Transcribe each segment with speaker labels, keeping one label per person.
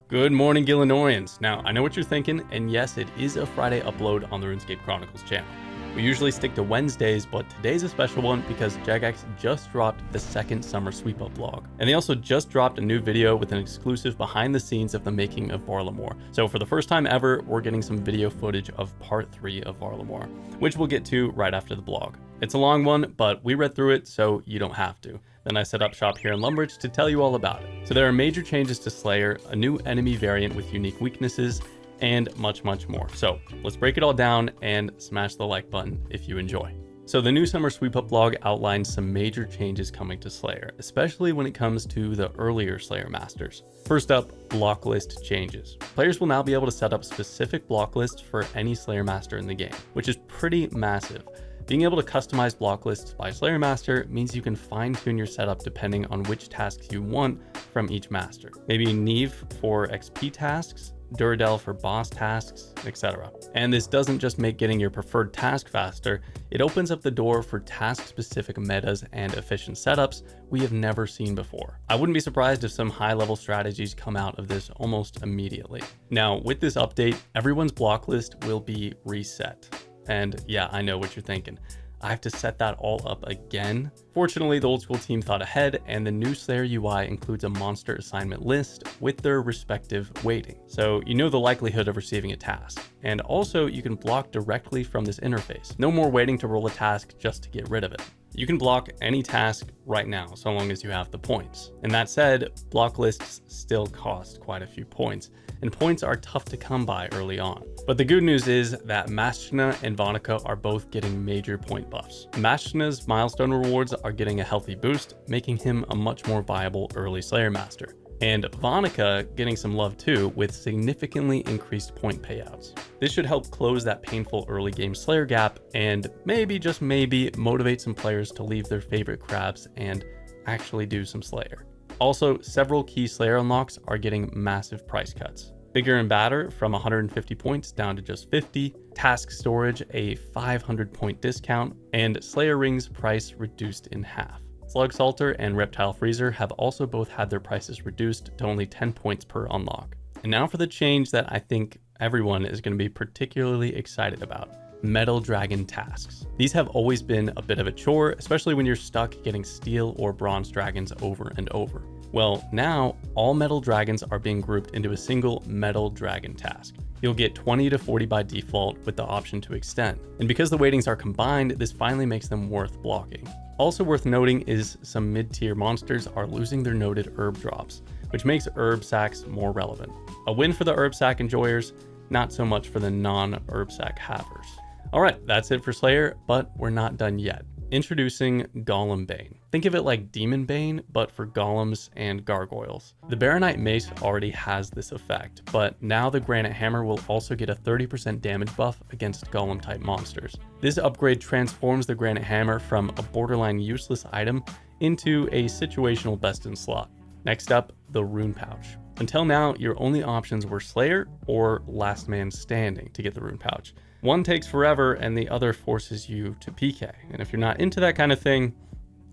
Speaker 1: Good morning, Gillinorians. Now, I know what you're thinking, and yes, it is a Friday upload on the Runescape Chronicles channel. We usually stick to Wednesdays, but today's a special one because Jagex just dropped the second Summer Sweep-up vlog. And they also just dropped a new video with an exclusive behind the scenes of the making of Varlemore. So for the first time ever, we're getting some video footage of part 3 of Varlemore, which we'll get to right after the vlog. It's a long one, but we read through it, so you don't have to. Then I set up shop here in Lumbridge to tell you all about it. So there are major changes to Slayer, a new enemy variant with unique weaknesses, and much more. So let's break it all down and smash the like button if you enjoy. So the new Summer Sweep-up vlog outlines some major changes coming to Slayer, especially when it comes to the earlier Slayer masters. First up, block list changes. Players will now be able to set up specific block lists for any Slayer master in the game, which is pretty massive. Being able to customize block lists by Slayer Master means you can fine-tune your setup depending on which tasks you want from each master. Maybe Neve for XP tasks, Duradel for boss tasks, etc. And this doesn't just make getting your preferred task faster, it opens up the door for task-specific metas and efficient setups we have never seen before. I wouldn't be surprised if some high-level strategies come out of this almost immediately. Now, with this update, everyone's block list will be reset. And yeah, I know what you're thinking. I have to set that all up again. Fortunately, the old school team thought ahead, and the new Slayer UI includes a monster assignment list with their respective weighting. So you know the likelihood of receiving a task. And also you can block directly from this interface. No more waiting to roll a task just to get rid of it. You can block any task right now, so long as you have the points. And that said, block lists still cost quite a few points, and points are tough to come by early on. But the good news is that Mashna and Vonica are both getting major point buffs. Mashna's milestone rewards are getting a healthy boost, making him a much more viable early Slayer master. And Vonica getting some love too, with significantly increased point payouts. This should help close that painful early game Slayer gap and maybe, just maybe, motivate some players to leave their favorite crabs and actually do some Slayer. Also, several key Slayer unlocks are getting massive price cuts. Bigger and Badder from 150 points down to just 50, Task Storage a 500 point discount, and Slayer Rings price reduced in half. Slug Salter and Reptile Freezer have also both had their prices reduced to only 10 points per unlock. And now for the change that I think everyone is going to be particularly excited about. Metal Dragon tasks. These have always been a bit of a chore, especially when you're stuck getting steel or bronze dragons over and over. Well, now all metal dragons are being grouped into a single metal dragon task. You'll get 20 to 40 by default with the option to extend. And because the weightings are combined, this finally makes them worth blocking. Also worth noting is some mid-tier monsters are losing their noted herb drops, which makes herb sacks more relevant. A win for the herb sack enjoyers, not so much for the non-herb sack havers. Alright, that's it for Slayer, but we're not done yet. Introducing Golem Bane. Think of it like Demon Bane, but for golems and gargoyles. The Baronite Mace already has this effect, but now the Granite Hammer will also get a 30% damage buff against golem type monsters. This upgrade transforms the Granite Hammer from a borderline useless item into a situational best in slot. Next up, the Rune Pouch. Until now, your only options were Slayer or Last Man Standing to get the Rune Pouch. One takes forever and the other forces you to PK, and if you're not into that kind of thing,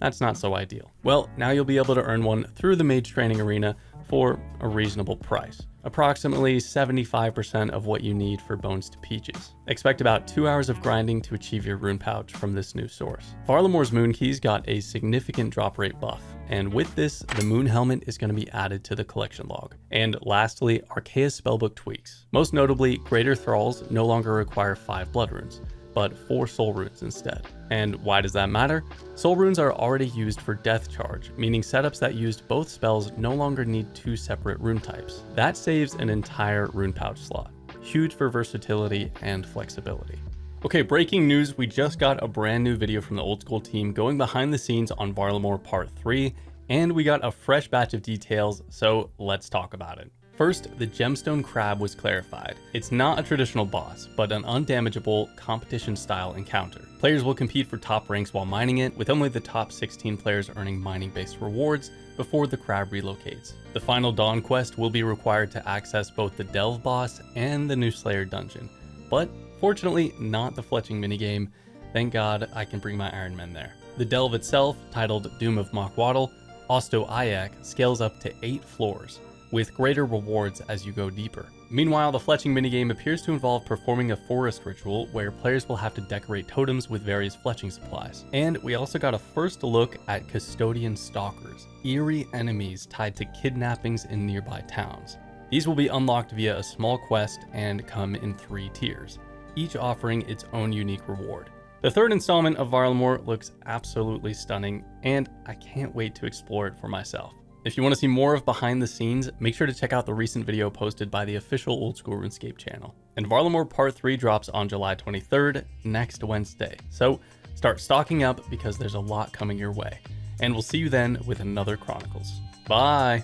Speaker 1: that's not so ideal. Well, now you'll be able to earn one through the Mage Training Arena for a reasonable price. Approximately 75% of what you need for Bones to Peaches. Expect about 2 hours of grinding to achieve your Rune Pouch from this new source. Varlemore's Moon Keys got a significant drop rate buff, and with this, the Moon Helmet is going to be added to the collection log. And lastly, Arceus Spellbook tweaks. Most notably, Greater Thralls no longer require 5 Blood Runes, but 4 Soul Runes instead. And why does that matter? Soul Runes are already used for Death Charge, meaning setups that used both spells no longer need 2 separate rune types. That saves an entire Rune Pouch slot. Huge for versatility and flexibility. Okay, breaking news, we just got a brand new video from the old school team going behind the scenes on Varlemore Part 3, and we got a fresh batch of details, so let's talk about it. First, the Gemstone Crab was clarified. It's not a traditional boss, but an undamageable competition-style encounter. Players will compete for top ranks while mining it, with only the top 16 players earning mining-based rewards before the crab relocates. The final Dawn quest will be required to access both the Delve boss and the new Slayer dungeon, but fortunately not the fletching minigame. Thank God I can bring my Iron Men there. The Delve itself, titled Doom of Mockwaddle, Osto Ayak, scales up to 8 floors. with greater rewards as you go deeper. Meanwhile, the fletching minigame appears to involve performing a forest ritual where players will have to decorate totems with various fletching supplies. And we also got a first look at custodian stalkers, eerie enemies tied to kidnappings in nearby towns. These will be unlocked via a small quest and come in 3 tiers, each offering its own unique reward. The third installment of Varlemore looks absolutely stunning, and I can't wait to explore it for myself. If you want to see more of behind the scenes, make sure to check out the recent video posted by the official Old School RuneScape channel. And Varlemore Part 3 drops on July 23rd, next Wednesday. So start stocking up because there's a lot coming your way. And we'll see you then with another Chronicles. Bye!